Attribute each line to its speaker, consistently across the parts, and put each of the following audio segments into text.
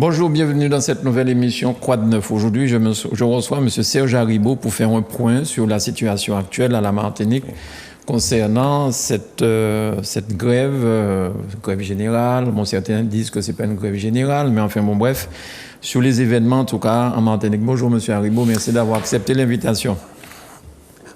Speaker 1: Bonjour, bienvenue dans cette nouvelle émission Quoi de neuf. Aujourd'hui, je reçois M. Serge Haribo pour faire un point sur la situation actuelle à la Martinique concernant cette grève, grève générale. Bon, certains disent que ce n'est pas une grève générale, mais enfin bon, bref, sur les événements en tout cas en Martinique. Bonjour M. Haribo, merci d'avoir accepté l'invitation.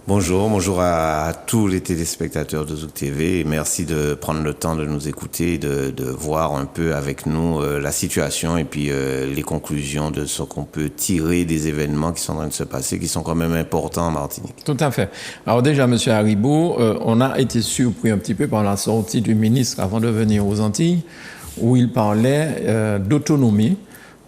Speaker 2: Bonjour à tous les téléspectateurs de Zouk TV et merci de prendre le temps de nous écouter, de voir un peu avec nous la situation et puis les conclusions de ce qu'on peut tirer des événements qui sont en train de se passer, qui sont quand même importants en Martinique.
Speaker 1: Tout à fait. Alors déjà, M. Haribo, on a été surpris un petit peu par la sortie du ministre avant de venir aux Antilles, où il parlait d'autonomie.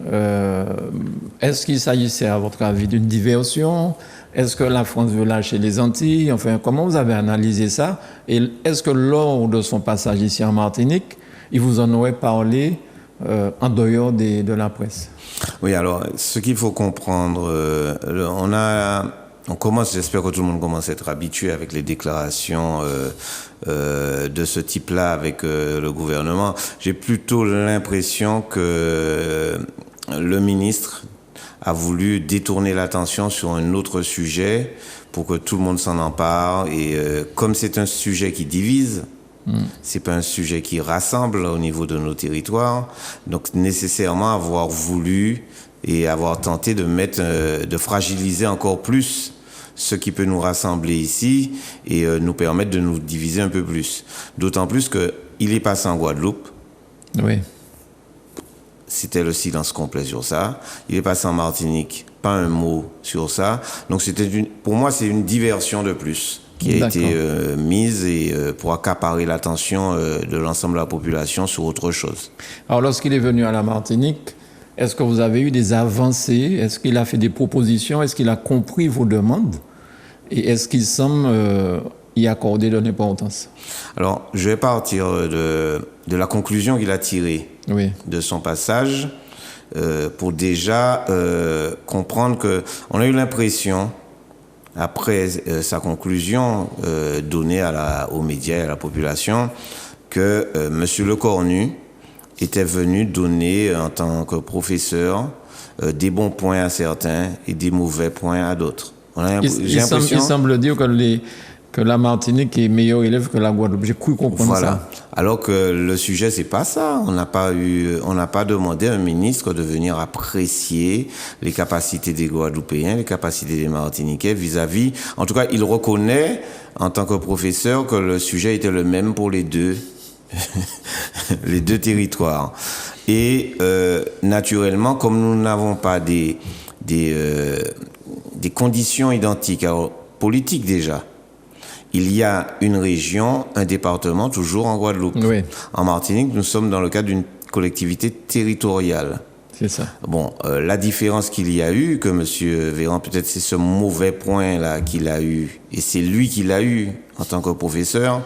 Speaker 1: Est-ce qu'il s'agissait, à votre avis, d'une diversion ? Est-ce que la France veut lâcher les Antilles? Enfin, comment vous avez analysé ça? Et est-ce que lors de son passage ici en Martinique, il vous en aurait parlé en dehors de la presse?
Speaker 2: Oui, alors, ce qu'il faut comprendre, on commence, j'espère que tout le monde commence à être habitué avec les déclarations de ce type-là avec le gouvernement. J'ai plutôt l'impression que le ministre a voulu détourner l'attention sur un autre sujet pour que tout le monde s'en empare. Et comme c'est un sujet qui divise, c'est pas un sujet qui rassemble au niveau de nos territoires. Donc nécessairement avoir voulu et avoir tenté de fragiliser encore plus ce qui peut nous rassembler ici et nous permettre de nous diviser un peu plus. D'autant plus qu'il est passé en Guadeloupe.
Speaker 1: Oui.
Speaker 2: C'était le silence complet sur ça. Il est passé en Martinique, pas un mot sur ça. Donc pour moi, c'est une diversion de plus qui a été mise et pour accaparer l'attention de l'ensemble de la population sur autre chose.
Speaker 1: Alors, lorsqu'il est venu à la Martinique, est-ce que vous avez eu des avancées? Est-ce qu'il a fait des propositions? Est-ce qu'il a compris vos demandes? Et est-ce qu'il semble y accorder de l'importance?
Speaker 2: Alors, je vais partir de la conclusion qu'il a tirée de son passage pour déjà comprendre qu'on a eu l'impression, après sa conclusion donnée aux médias et à la population, que M. Lecornu était venu donner, en tant que professeur, des bons points à certains et des mauvais points à d'autres.
Speaker 1: Il semble dire que la Martinique est meilleure élève que la Guadeloupe. J'ai cru comprendre ça.
Speaker 2: Alors que le sujet, c'est pas ça. On n'a pas demandé à un ministre de venir apprécier les capacités des Guadeloupéens, les capacités des Martiniquais vis-à-vis. En tout cas, il reconnaît, en tant que professeur, que le sujet était le même pour les deux territoires. Et naturellement, comme nous n'avons pas des conditions identiques, alors politiques déjà, il y a une région, un département, toujours en Guadeloupe.
Speaker 1: Oui.
Speaker 2: En Martinique, nous sommes dans le cadre d'une collectivité territoriale.
Speaker 1: C'est ça.
Speaker 2: Bon, la différence qu'il y a eu, que M. Véran, peut-être c'est ce mauvais point-là qu'il a eu, et c'est lui qui l'a eu en tant que professeur,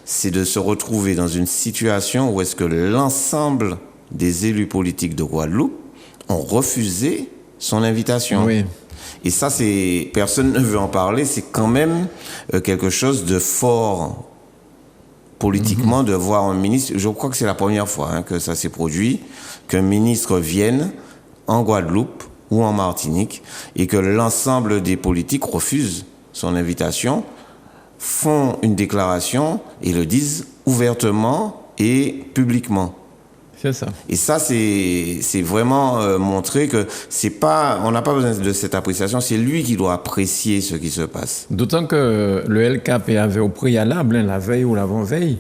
Speaker 2: c'est de se retrouver dans une situation où est-ce que l'ensemble des élus politiques de Guadeloupe ont refusé son invitation.
Speaker 1: Oui.
Speaker 2: Et ça, personne ne veut en parler, c'est quand même quelque chose de fort politiquement de voir un ministre. Je crois que c'est la première fois que ça s'est produit, qu'un ministre vienne en Guadeloupe ou en Martinique et que l'ensemble des politiques refusent son invitation, font une déclaration et le disent ouvertement et publiquement.
Speaker 1: C'est ça.
Speaker 2: Et ça, c'est vraiment montrer que on n'a pas besoin de cette appréciation, c'est lui qui doit apprécier ce qui se passe.
Speaker 1: D'autant que le LKP avait au préalable, la veille ou l'avant-veille,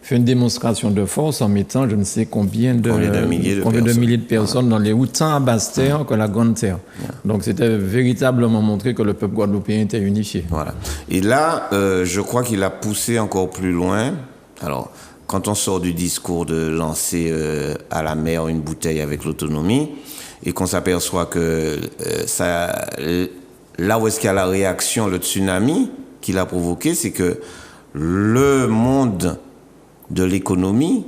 Speaker 1: fait une démonstration de force en mettant je ne sais combien de milliers de personnes dans les routes, tant à Basse-Terre que la Grande-Terre. Donc c'était véritablement montré que le peuple guadeloupéen était unifié.
Speaker 2: Voilà. Et là, je crois qu'il a poussé encore plus loin. Alors, quand on sort du discours de lancer à la mer une bouteille avec l'autonomie et qu'on s'aperçoit que là où est-ce qu'il y a la réaction, le tsunami qu'il a provoqué, c'est que le monde de l'économie,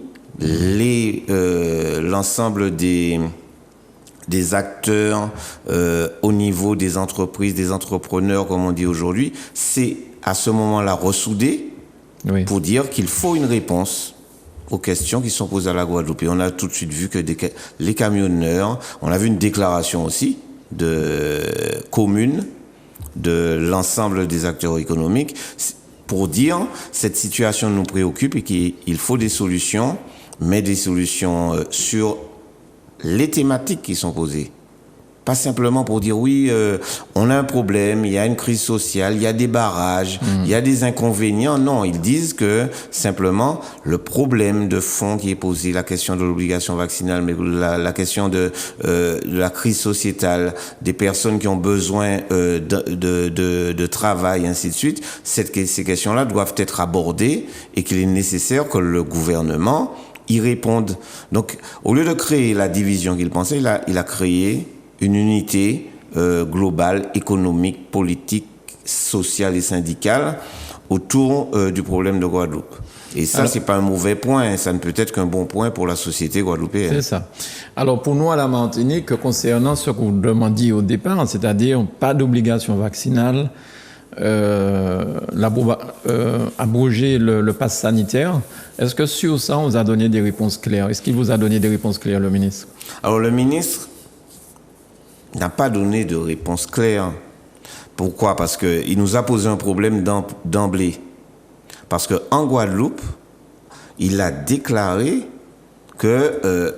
Speaker 2: l'ensemble des acteurs au niveau des entreprises, des entrepreneurs, comme on dit aujourd'hui, c'est à ce moment-là ressoudé pour dire qu'il faut une réponse aux questions qui sont posées à la Guadeloupe. Et on a tout de suite vu que les camionneurs, on a vu une déclaration aussi de commune de l'ensemble des acteurs économiques pour dire cette situation nous préoccupe et qu'il faut des solutions, mais des solutions sur les thématiques qui sont posées. Pas simplement pour dire oui, on a un problème, il y a une crise sociale, il y a des barrages, il y a des inconvénients. Non, ils disent que simplement le problème de fond qui est posé, la question de l'obligation vaccinale, mais la question de la crise sociétale, des personnes qui ont besoin de travail, ainsi de suite, ces questions-là doivent être abordées et qu'il est nécessaire que le gouvernement y réponde. Donc, au lieu de créer la division qu'il pensait, il a créé une unité globale, économique, politique, sociale et syndicale autour du problème de Guadeloupe. Et ça, c'est pas un mauvais point, ça ne peut être qu'un bon point pour la société guadeloupéenne.
Speaker 1: C'est ça. Alors, pour nous, à la Martinique, concernant ce que vous demandiez au départ, c'est-à-dire pas d'obligation vaccinale, abroger le pass sanitaire, est-ce que sur ça, on vous a donné des réponses claires? Est-ce qu'il vous a donné des réponses claires, le ministre?
Speaker 2: Alors, le ministre n'a pas donné de réponse claire. Pourquoi? Parce qu'il nous a posé un problème d'emblée. Parce qu'en Guadeloupe, il a déclaré que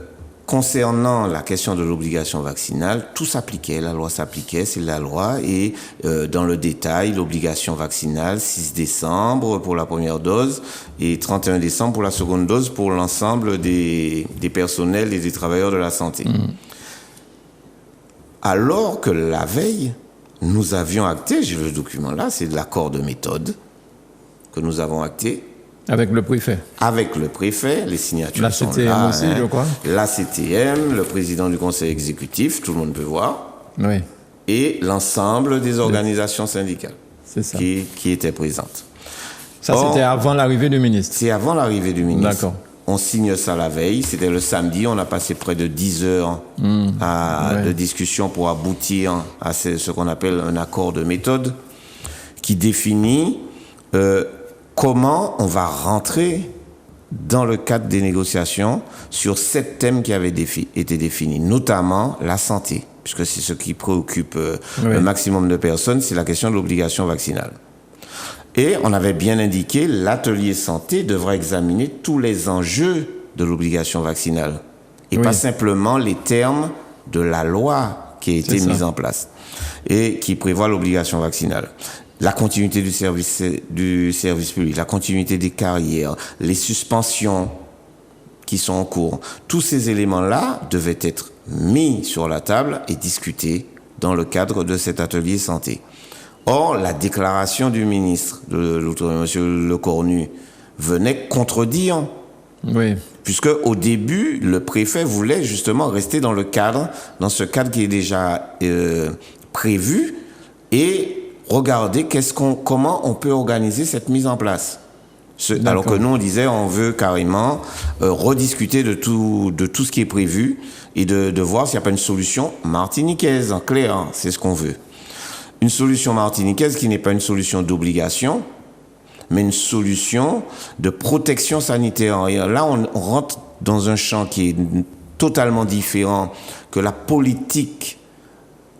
Speaker 2: concernant la question de l'obligation vaccinale, tout s'appliquait, la loi s'appliquait, c'est la loi, et dans le détail, l'obligation vaccinale, 6 décembre pour la première dose et 31 décembre pour la seconde dose pour l'ensemble des personnels et des travailleurs de la santé. Alors que la veille, nous avions acté, j'ai le document là, c'est de l'accord de méthode que nous avons acté.
Speaker 1: Avec le préfet.
Speaker 2: Avec le préfet, les signatures sont là.
Speaker 1: La CTM aussi, je crois.
Speaker 2: La CTM, le président du conseil exécutif, tout le monde peut voir.
Speaker 1: Oui.
Speaker 2: Et l'ensemble des organisations syndicales qui étaient présentes.
Speaker 1: Ça, c'était avant l'arrivée du ministre.
Speaker 2: C'est avant l'arrivée du ministre.
Speaker 1: D'accord.
Speaker 2: On signe ça la veille, c'était le samedi, on a passé près de 10 heures de discussion pour aboutir à ce qu'on appelle un accord de méthode qui définit comment on va rentrer dans le cadre des négociations sur 7 thèmes qui avaient été définis, notamment la santé, puisque c'est ce qui préoccupe le maximum de personnes, c'est la question de l'obligation vaccinale. Et on avait bien indiqué, l'atelier santé devra examiner tous les enjeux de l'obligation vaccinale. Et pas simplement les termes de la loi qui a été mise en place et qui prévoit l'obligation vaccinale. La continuité du service public, la continuité des carrières, les suspensions qui sont en cours. Tous ces éléments-là devaient être mis sur la table et discutés dans le cadre de cet atelier santé. Or, la déclaration du ministre de l'Outre-mer, M. Lecornu, venait contredire.
Speaker 1: Oui.
Speaker 2: Puisque au début, le préfet voulait justement rester dans ce cadre qui est déjà prévu, et regarder comment on peut organiser cette mise en place. Alors que nous, on disait, on veut carrément rediscuter de tout ce qui est prévu et de voir s'il n'y a pas une solution martiniquaise, en clair, hein, c'est ce qu'on veut. Une solution martiniquaise qui n'est pas une solution d'obligation, mais une solution de protection sanitaire. Et là, on rentre dans un champ qui est totalement différent que la politique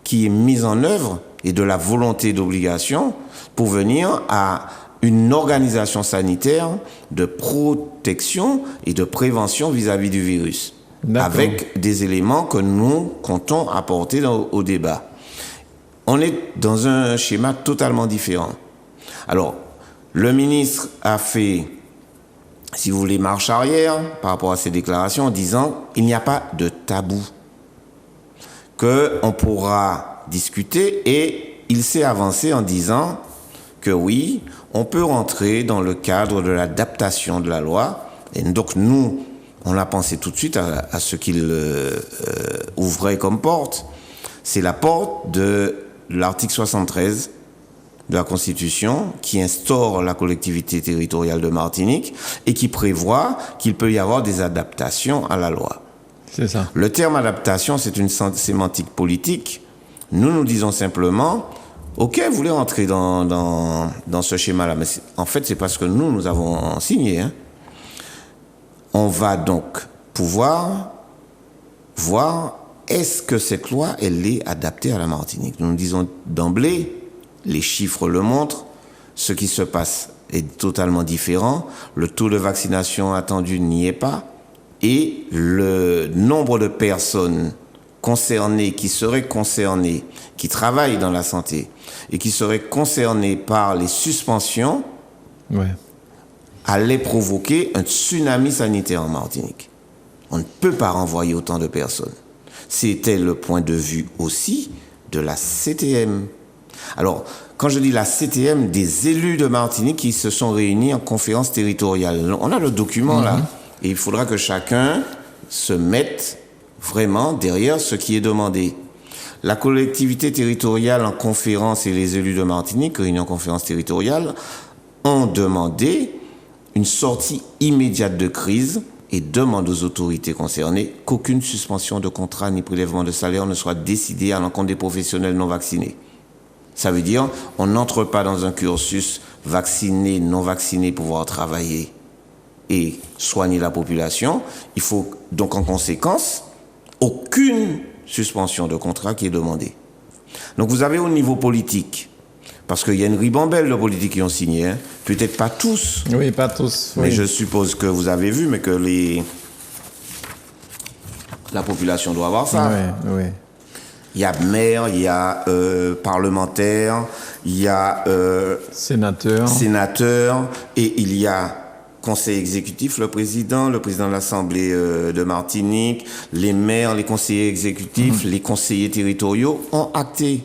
Speaker 2: qui est mise en œuvre et de la volonté d'obligation pour venir à une organisation sanitaire de protection et de prévention vis-à-vis du virus, avec des éléments que nous comptons apporter au débat. On est dans un schéma totalement différent. Alors, le ministre a fait, si vous voulez, marche arrière par rapport à ces déclarations en disant qu'il n'y a pas de tabou, qu'on pourra discuter, et il s'est avancé en disant que oui, on peut rentrer dans le cadre de l'adaptation de la loi. Et donc nous, on a pensé tout de suite à ce qu'il ouvrait comme porte. C'est la porte de l'article 73 de la Constitution qui instaure la collectivité territoriale de Martinique et qui prévoit qu'il peut y avoir des adaptations à la loi.
Speaker 1: C'est ça.
Speaker 2: Le terme adaptation, c'est une sémantique politique. Nous disons simplement, OK, vous voulez rentrer dans ce schéma-là, mais en fait, c'est parce que nous avons signé. Hein. On va donc pouvoir voir est-ce que cette loi, elle est adaptée à la Martinique. Nous disons d'emblée, les chiffres le montrent, ce qui se passe est totalement différent. Le taux de vaccination attendu n'y est pas. Et le nombre de personnes concernées, qui seraient concernées, qui travaillent dans la santé et qui seraient concernées par les suspensions, allait provoquer un tsunami sanitaire en Martinique. On ne peut pas renvoyer autant de personnes. C'était le point de vue aussi de la CTM. Alors, quand je dis la CTM, des élus de Martinique qui se sont réunis en conférence territoriale. On a le document là. Et il faudra que chacun se mette vraiment derrière ce qui est demandé. La collectivité territoriale en conférence et les élus de Martinique, réunis en conférence territoriale, ont demandé une sortie immédiate de crise et demandent aux autorités concernées qu'aucune suspension de contrat ni prélèvement de salaire ne soit décidée à l'encontre des professionnels non vaccinés. Ça veut dire on n'entre pas dans un cursus vacciné, non vacciné pour pouvoir travailler et soigner la population. Il faut donc en conséquence aucune suspension de contrat qui est demandée. Donc vous avez au niveau politique, parce qu'il y a une ribambelle de politiques qui ont signé, hein. Peut-être pas tous.
Speaker 1: Oui, pas tous.
Speaker 2: Mais je suppose que vous avez vu, mais que la population doit avoir ça.
Speaker 1: Oui.
Speaker 2: Il y a maire, il y a parlementaire, il y a sénateur, et il y a conseil exécutif, le président de l'Assemblée de Martinique, les maires, les conseillers exécutifs, les conseillers territoriaux ont acté.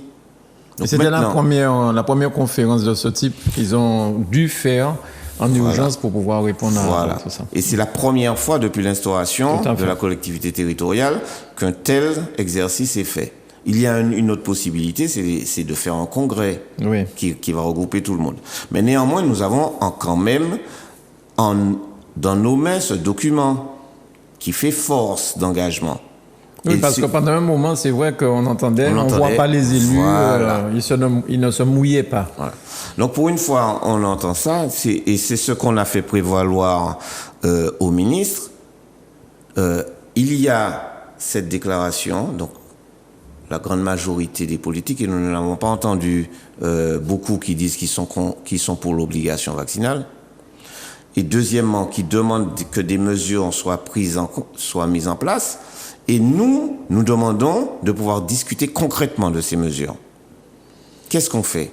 Speaker 1: Donc c'était la première conférence de ce type qu'ils ont dû faire en urgence pour pouvoir répondre à tout ça.
Speaker 2: Et c'est la première fois depuis l'instauration de la collectivité territoriale qu'un tel exercice est fait. Il y a une autre possibilité, c'est de faire un congrès qui va regrouper tout le monde. Mais néanmoins, nous avons quand même dans nos mains ce document qui fait force d'engagement.
Speaker 1: Oui, parce que pendant un moment, c'est vrai qu'on entendait, on ne voit pas les élus, ils ne se mouillaient pas.
Speaker 2: Voilà. Donc pour une fois, on entend ça, et c'est ce qu'on a fait prévaloir au ministre. Il y a cette déclaration, donc la grande majorité des politiques, et nous ne l'avons pas entendu beaucoup qui disent qu'ils sont pour l'obligation vaccinale. Et deuxièmement, qui demandent que des mesures soient mises en place. Et nous demandons de pouvoir discuter concrètement de ces mesures. Qu'est-ce qu'on fait?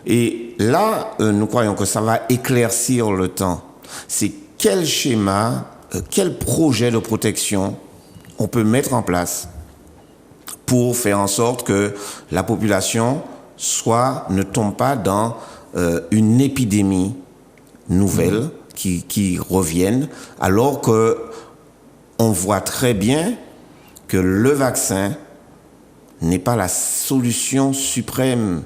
Speaker 2: Et là, nous croyons que ça va éclaircir le temps. C'est quel schéma, quel projet de protection on peut mettre en place pour faire en sorte que la population ne tombe pas dans une épidémie nouvelle qui revienne, alors que on voit très bien que le vaccin n'est pas la solution suprême.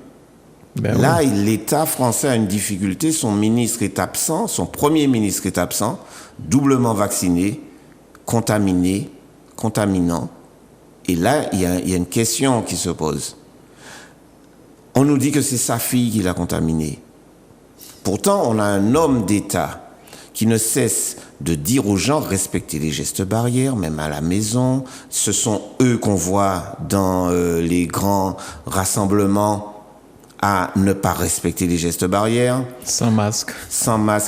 Speaker 2: Là, l'État français a une difficulté, son ministre est absent, son premier ministre est absent, doublement vacciné, contaminant. Et là, il y a une question qui se pose. On nous dit que c'est sa fille qui l'a contaminé. Pourtant, on a un homme d'État qui ne cesse de dire aux gens respectez les gestes barrières, même à la maison. Ce sont eux qu'on voit dans les grands rassemblements à ne pas respecter les gestes barrières.
Speaker 1: Sans masque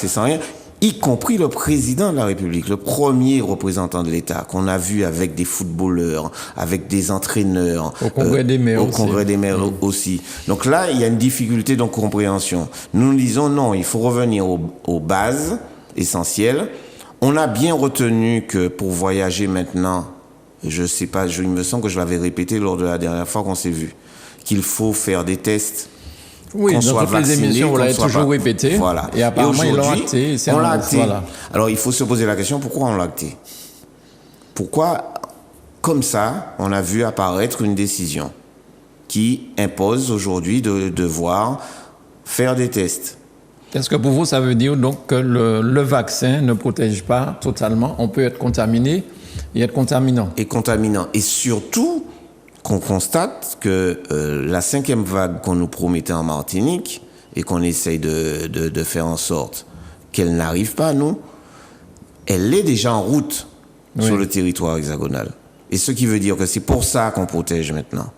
Speaker 2: et sans rien. Y compris le président de la République, le premier représentant de l'État, qu'on a vu avec des footballeurs, avec des entraîneurs.
Speaker 1: Au Congrès des maires aussi.
Speaker 2: Au Congrès des maires aussi. Donc là, il y a une difficulté de compréhension. Nous disons non, il faut revenir aux bases essentielles. On a bien retenu que pour voyager maintenant, je sais pas, il me semble que je l'avais répété lors de la dernière fois qu'on s'est vu, qu'il faut faire des tests.
Speaker 1: Oui, dans toutes les émissions, on l'a toujours répété.
Speaker 2: Voilà.
Speaker 1: Et apparemment, ils l'ont acté.
Speaker 2: On l'a acté. Voilà. Alors, il faut se poser la question, pourquoi on l'a acté? Pourquoi, comme ça, on a vu apparaître une décision qui impose aujourd'hui de devoir faire des tests?
Speaker 1: Est-ce que pour vous, ça veut dire donc que le vaccin ne protège pas totalement? On peut être contaminé et être contaminant.
Speaker 2: Et contaminant. Et surtout, qu'on constate que la 5e vague qu'on nous promettait en Martinique et qu'on essaye de faire en sorte qu'elle n'arrive pas, nous, elle est déjà en route
Speaker 1: Oui.
Speaker 2: sur le territoire hexagonal. Et ce qui veut dire que c'est pour ça qu'on protège maintenant.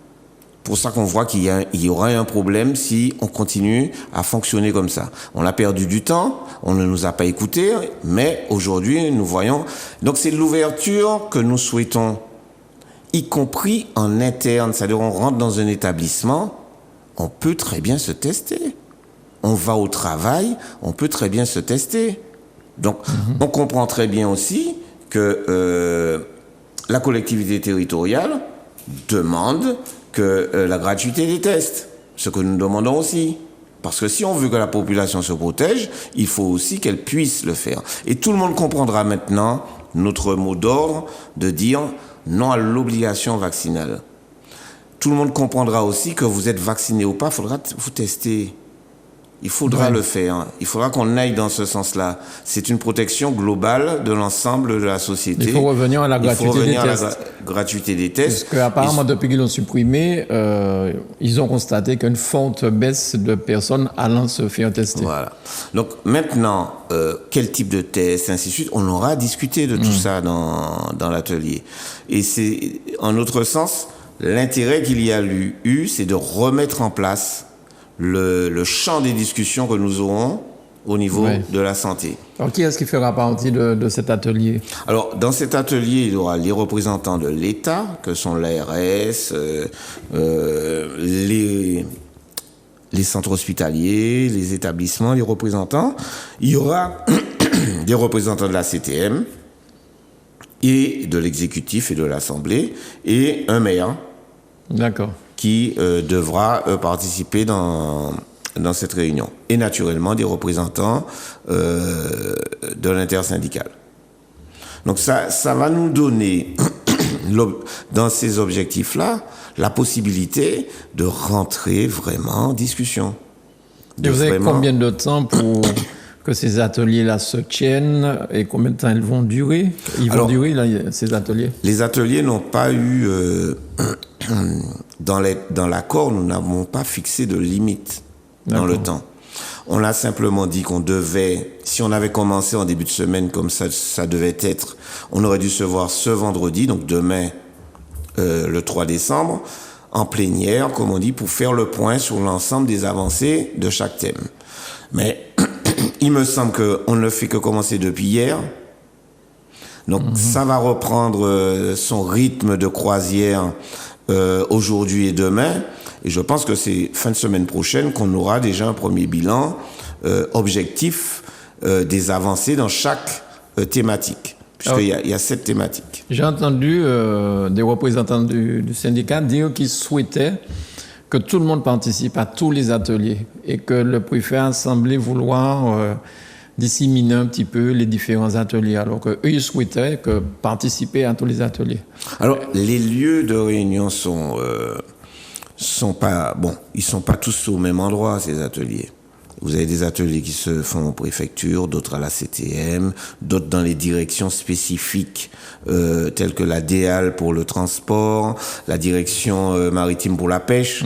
Speaker 2: Pour ça qu'on voit qu'il y aura un problème si on continue à fonctionner comme ça. On a perdu du temps, on ne nous a pas écoutés, mais aujourd'hui, nous voyons... Donc c'est l'ouverture que nous souhaitons, y compris en interne. C'est-à-dire on rentre dans un établissement, on peut très bien se tester. On va au travail, on peut très bien se tester. Donc on comprend très bien aussi que la collectivité territoriale demande que la gratuité des tests, ce que nous demandons aussi. Parce que si on veut que la population se protège, il faut aussi qu'elle puisse le faire. Et tout le monde comprendra maintenant notre mot d'ordre de dire non à l'obligation vaccinale. Tout le monde comprendra aussi que vous êtes vacciné ou pas, il faudra vous tester. Il faudra le faire. Il faudra qu'on aille dans ce sens-là. C'est une protection globale de l'ensemble de la société.
Speaker 1: Il faut revenir à la gratuité des tests.
Speaker 2: Gratuité des tests.
Speaker 1: Parce qu'apparemment, depuis qu'ils l'ont supprimé, ils ont constaté qu'une forte baisse de personnes allant se faire tester.
Speaker 2: Voilà. Donc maintenant, quel type de test, ainsi de suite, on aura discuté de tout ça dans l'atelier. Et c'est, en autre sens, l'intérêt qu'il y a eu, c'est de remettre en place le champ des discussions que nous aurons au niveau de la santé.
Speaker 1: Alors, qui est-ce qui fera partie de cet atelier?
Speaker 2: Alors, dans cet atelier, il y aura les représentants de l'État, que sont l'ARS, les centres hospitaliers, les établissements, les représentants. Il y aura des représentants de la CTM et de l'exécutif et de l'Assemblée, et un maire.
Speaker 1: D'accord.
Speaker 2: Qui devra participer dans cette réunion. Et naturellement, des représentants de l'intersyndicale. Donc ça va nous donner, dans ces objectifs-là, la possibilité de rentrer vraiment en discussion.
Speaker 1: Et vous avez combien de temps pour que ces ateliers-là se tiennent et combien de temps ils vont durer? Ces ateliers?
Speaker 2: Les ateliers n'ont pas eu... dans l'accord, nous n'avons pas fixé de limite dans le temps. On a simplement dit qu'on devait, si on avait commencé en début de semaine comme ça devait être, on aurait dû se voir ce vendredi, donc demain, le 3 décembre, en plénière, comme on dit, pour faire le point sur l'ensemble des avancées de chaque thème. Mais il me semble qu'on ne fait que commencer depuis hier. Donc ça va reprendre son rythme de croisière aujourd'hui et demain. Et je pense que c'est fin de semaine prochaine qu'on aura déjà un premier bilan objectif des avancées dans chaque thématique. Puisqu'il y a 7 thématiques.
Speaker 1: J'ai entendu des représentants du syndicat dire qu'ils souhaitaient que tout le monde participe à tous les ateliers et que le préfet a semblé vouloir disséminer un petit peu les différents ateliers, alors qu'eux, ils souhaitaient participer à tous les ateliers.
Speaker 2: Alors, les lieux de réunion ils sont pas tous au même endroit, ces ateliers. Vous avez des ateliers qui se font en préfecture, d'autres à la CTM, d'autres dans les directions spécifiques, telles que la DEAL pour le transport, la direction maritime pour la pêche.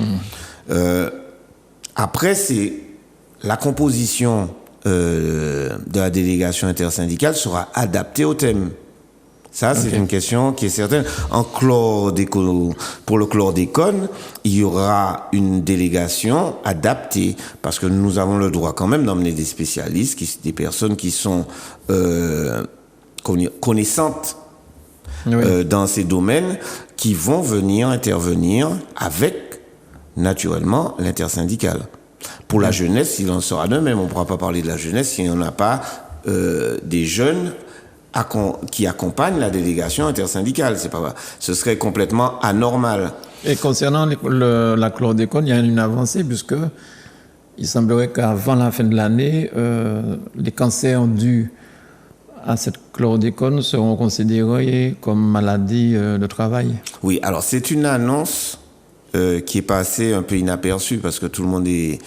Speaker 2: Après, c'est la composition de la délégation intersyndicale sera adaptée au thème. Ça, c'est une question qui est certaine. Pour le chlordécone, il y aura une délégation adaptée parce que nous avons le droit quand même d'emmener des spécialistes, des personnes qui sont connaissantes dans ces domaines, qui vont venir intervenir avec, naturellement, l'intersyndicale. Pour la jeunesse, il en sera de même. On ne pourra pas parler de la jeunesse s'il n'y en a pas des jeunes qui accompagnent la délégation intersyndicale. Ce serait complètement anormal.
Speaker 1: Et concernant la chlordécone, il y a une avancée puisque il semblerait qu'avant la fin de l'année, les cancers dus à cette chlordécone seront considérés comme maladie de travail. Oui,
Speaker 2: alors c'est une annonce qui est passée un peu inaperçue parce que tout le monde est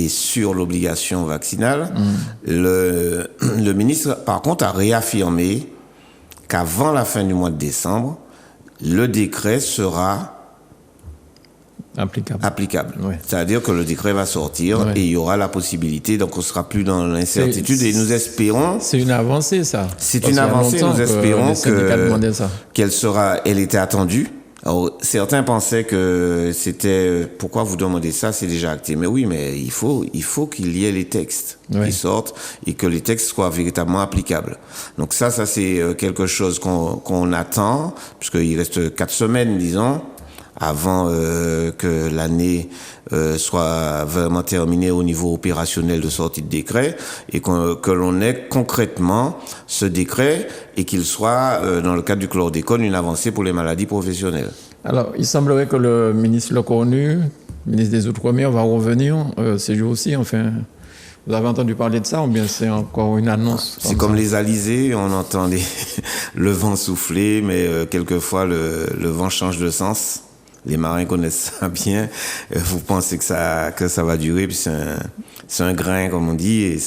Speaker 2: sur l'obligation vaccinale. Le ministre, par contre, a réaffirmé qu'avant la fin du mois de décembre, le décret sera
Speaker 1: applicable. Oui.
Speaker 2: C'est-à-dire que le décret va sortir et il y aura la possibilité, donc on ne sera plus dans l'incertitude et nous espérons...
Speaker 1: C'est une avancée, ça.
Speaker 2: C'est une avancée, nous espérons qu'elle était attendue. Alors, certains pensaient que c'était... Pourquoi vous demandez ça? C'est déjà acté. Mais oui, mais il faut qu'il y ait les textes qui sortent et que les textes soient véritablement applicables. Donc ça c'est quelque chose qu'on attend, puisqu'il reste 4 semaines, disons, avant que l'année soit vraiment terminée au niveau opérationnel de sortie de décret et que l'on ait concrètement ce décret et qu'il soit, dans le cadre du chlordécone, une avancée pour les maladies professionnelles.
Speaker 1: Alors, il semblerait que le ministre Lecornu, ministre des Outre-mer, va revenir ces jours-ci, enfin... Vous avez entendu parler de ça ou bien c'est encore une annonce?
Speaker 2: C'est comme les alizés, on entend le vent souffler, mais quelquefois le vent change de sens. Les marins connaissent ça bien. Vous pensez que ça va durer, puis c'est un grain, comme on dit. Et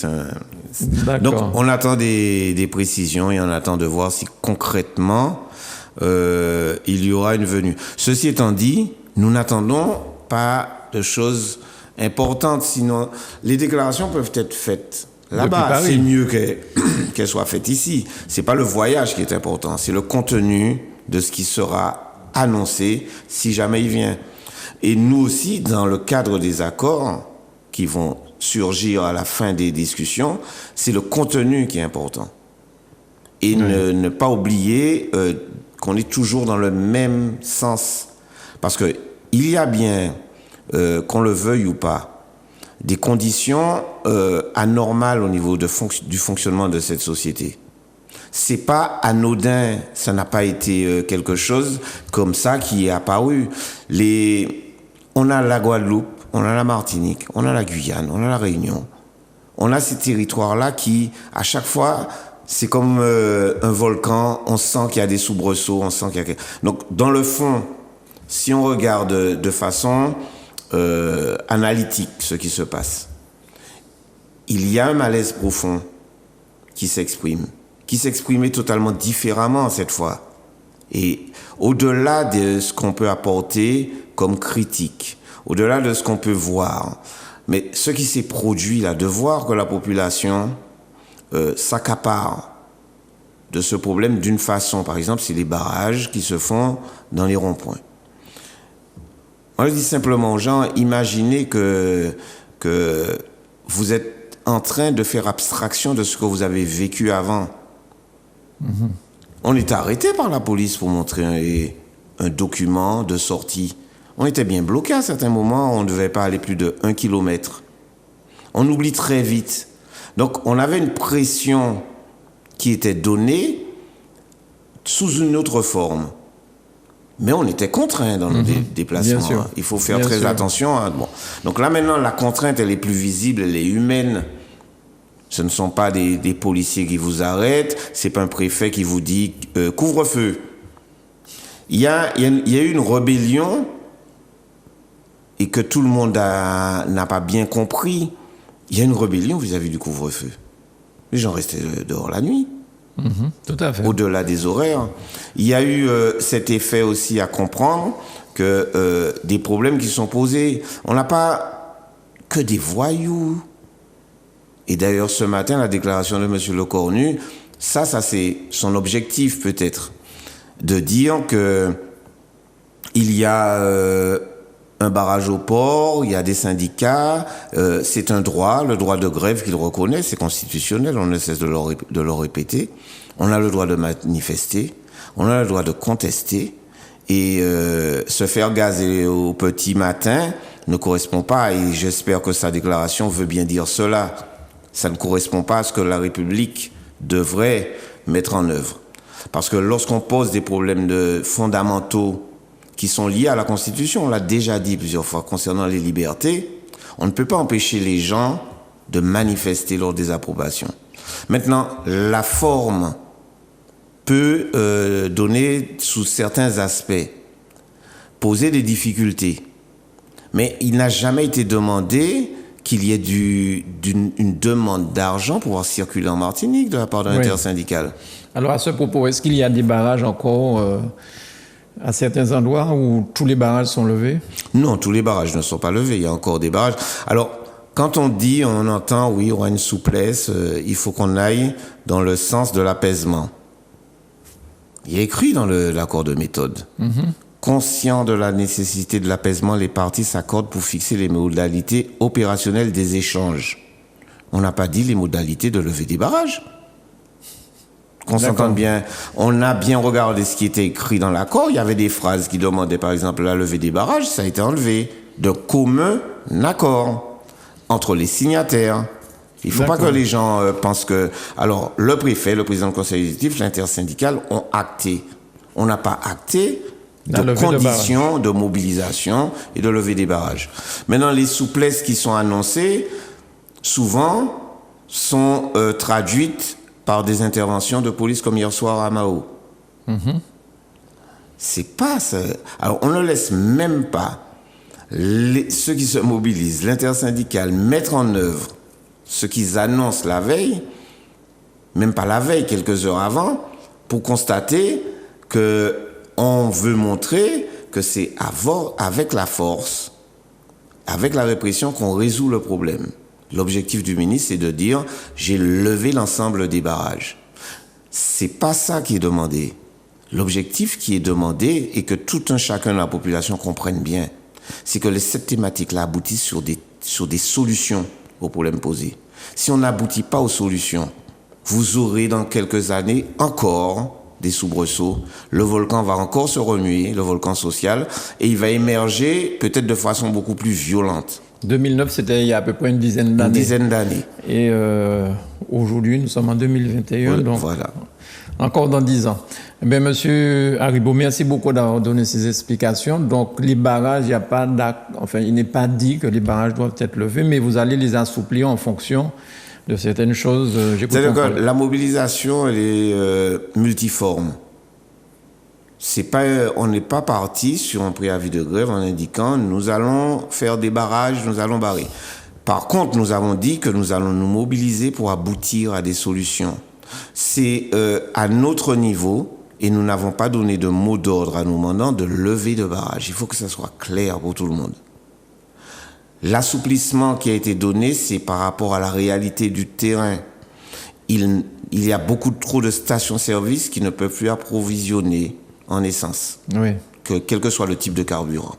Speaker 2: donc, on attend des précisions et on attend de voir si concrètement il y aura une venue. Ceci étant dit, nous n'attendons pas de choses importantes, sinon les déclarations peuvent être faites là-bas. C'est mieux qu'elles soient faites ici. C'est pas le voyage qui est important, c'est le contenu de ce qui sera annoncé si jamais il vient. Et nous aussi, dans le cadre des accords qui vont surgir à la fin des discussions, c'est le contenu qui est important. Et ne pas oublier qu'on est toujours dans le même sens. Parce que il y a bien, qu'on le veuille ou pas, des conditions anormales au niveau du fonctionnement de cette société. C'est pas anodin, ça n'a pas été quelque chose comme ça qui est apparu. On a la Guadeloupe, on a la Martinique, on a la Guyane, on a la Réunion. On a ces territoires-là qui, à chaque fois, c'est comme un volcan, on sent qu'il y a des soubresauts, on sent qu'il y a... Donc, dans le fond, si on regarde de façon analytique ce qui se passe, il y a un malaise profond qui s'exprimait totalement différemment cette fois. Et au-delà de ce qu'on peut apporter comme critique, au-delà de ce qu'on peut voir, mais ce qui s'est produit là, de voir que la population s'accapare de ce problème d'une façon, par exemple, c'est les barrages qui se font dans les ronds-points. Moi, je dis simplement aux gens, imaginez que vous êtes en train de faire abstraction de ce que vous avez vécu avant. Mm-hmm. On était arrêté par la police pour montrer un document de sortie. On était bien bloqué à certains moments, on ne devait pas aller plus de 1 kilomètre. On oublie très vite. Donc, on avait une pression qui était donnée sous une autre forme. Mais on était contraint dans nos déplacements. Il faut faire très attention. Bon. Donc là, maintenant, la contrainte, elle est plus visible, elle est humaine. Ce ne sont pas des policiers qui vous arrêtent, c'est pas un préfet qui vous dit couvre-feu. Il y a eu une rébellion et que tout le monde n'a pas bien compris. Il y a une rébellion vis-à-vis du couvre-feu. Les gens restaient dehors la nuit.
Speaker 1: Tout à fait.
Speaker 2: Au-delà des horaires. Il y a eu cet effet aussi à comprendre que des problèmes qui sont posés. On n'a pas que des voyous. Et d'ailleurs, ce matin, la déclaration de M. Lecornu, ça c'est son objectif peut-être, de dire que il y a un barrage au port, il y a des syndicats, c'est un droit, le droit de grève qu'il reconnaît, c'est constitutionnel, on ne cesse de le répéter. On a le droit de manifester, on a le droit de contester, et se faire gazer au petit matin ne correspond pas, et j'espère que sa déclaration veut bien dire cela. Ça ne correspond pas à ce que la République devrait mettre en œuvre. Parce que lorsqu'on pose des problèmes fondamentaux qui sont liés à la Constitution, on l'a déjà dit plusieurs fois concernant les libertés, on ne peut pas empêcher les gens de manifester leur désapprobation. Maintenant, la forme peut donner, sous certains aspects, poser des difficultés. Mais il n'a jamais été demandé qu'il y ait une demande d'argent pour pouvoir circuler en Martinique de la part d'un intersyndical.
Speaker 1: Alors à ce propos, est-ce qu'il y a des barrages encore à certains endroits où tous les barrages sont levés?
Speaker 2: Non, tous les barrages ne sont pas levés. Il y a encore des barrages. Alors, quand on dit, on entend, oui, il y aura une souplesse, il faut qu'on aille dans le sens de l'apaisement. Il est écrit dans l'accord de méthode. Conscient de la nécessité de l'apaisement, les parties s'accordent pour fixer les modalités opérationnelles des échanges. On n'a pas dit les modalités de levée des barrages. Qu'on s'entende bien. On a bien regardé ce qui était écrit dans l'accord. Il y avait des phrases qui demandaient, par exemple, la levée des barrages. Ça a été enlevé de commun accord entre les signataires. Il ne faut pas que les gens pensent que... Alors, le préfet, le président du conseil exécutif, l'intersyndical ont acté. On n'a pas acté de conditions de mobilisation et de levée des barrages. Maintenant, les souplesses qui sont annoncées, souvent, sont traduites par des interventions de police comme hier soir à Mao. C'est pas ça. Alors, on ne laisse même pas ceux qui se mobilisent, l'intersyndical, mettre en œuvre ce qu'ils annoncent la veille, même pas la veille, quelques heures avant, pour constater qu'on veut montrer que c'est avec la force, avec la répression qu'on résout le problème. L'objectif du ministre, c'est de dire « j'ai levé l'ensemble des barrages ». C'est pas ça qui est demandé. L'objectif qui est demandé, et que tout un chacun de la population comprenne bien, c'est que cette thématique-là aboutisse sur des solutions aux problèmes posés. Si on n'aboutit pas aux solutions, vous aurez dans quelques années encore des soubresauts. Le volcan va encore se remuer, le volcan social, et il va émerger peut-être de façon beaucoup plus violente.
Speaker 1: 2009, c'était il y a à peu près une dizaine d'années.
Speaker 2: Une dizaine d'années.
Speaker 1: Et aujourd'hui, nous sommes en 2021, donc
Speaker 2: voilà.
Speaker 1: Encore dans 10 ans. Eh bien, Monsieur Haribo, merci beaucoup d'avoir donné ces explications. Donc, les barrages, il n'est pas dit que les barrages doivent être levés, mais vous allez les assouplir en fonction de certaines choses.
Speaker 2: C'est-à-dire que la mobilisation, elle est multiforme. On n'est pas parti sur un préavis de grève en indiquant nous allons faire des barrages, nous allons barrer. Par contre, nous avons dit que nous allons nous mobiliser pour aboutir à des solutions. C'est à notre niveau, et nous n'avons pas donné de mot d'ordre à nos mandants de lever de barrage. Il faut que ça soit clair pour tout le monde. L'assouplissement qui a été donné, c'est par rapport à la réalité du terrain. Il y a beaucoup trop de stations-service qui ne peuvent plus approvisionner en essence, quel que soit le type de carburant.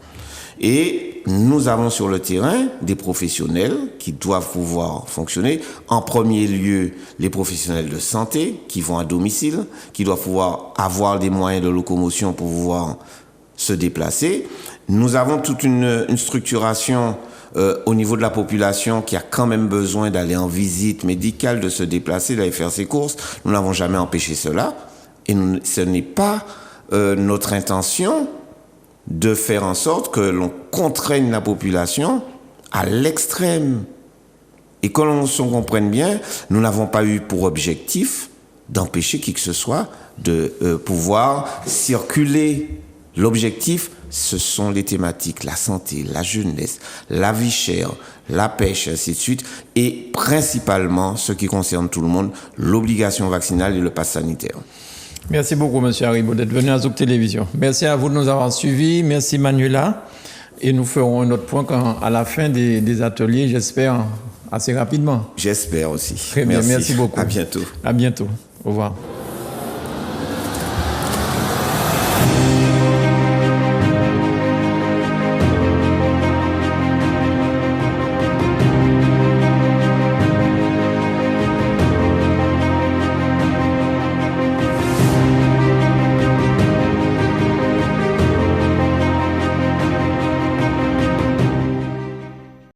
Speaker 2: Et nous avons sur le terrain des professionnels qui doivent pouvoir fonctionner. En premier lieu, les professionnels de santé qui vont à domicile, qui doivent pouvoir avoir des moyens de locomotion pour pouvoir se déplacer. Nous avons toute une structuration au niveau de la population qui a quand même besoin d'aller en visite médicale, de se déplacer, d'aller faire ses courses. Nous n'avons jamais empêché cela. Et ce n'est pas notre intention de faire en sorte que l'on contraigne la population à l'extrême. Et que l'on se comprenne bien, nous n'avons pas eu pour objectif d'empêcher qui que ce soit de pouvoir circuler. L'objectif, ce sont les thématiques, la santé, la jeunesse, la vie chère, la pêche, ainsi de suite, et principalement, ce qui concerne tout le monde, l'obligation vaccinale et le pass sanitaire.
Speaker 1: Merci beaucoup, M. Haribo, d'être venu à Zouk Télévision. Merci à vous de nous avoir suivis. Merci, Manuela. Et nous ferons un autre point à la fin des ateliers, j'espère, assez rapidement.
Speaker 2: J'espère aussi.
Speaker 1: Très bien, merci beaucoup.
Speaker 2: À bientôt.
Speaker 1: À bientôt. Au revoir.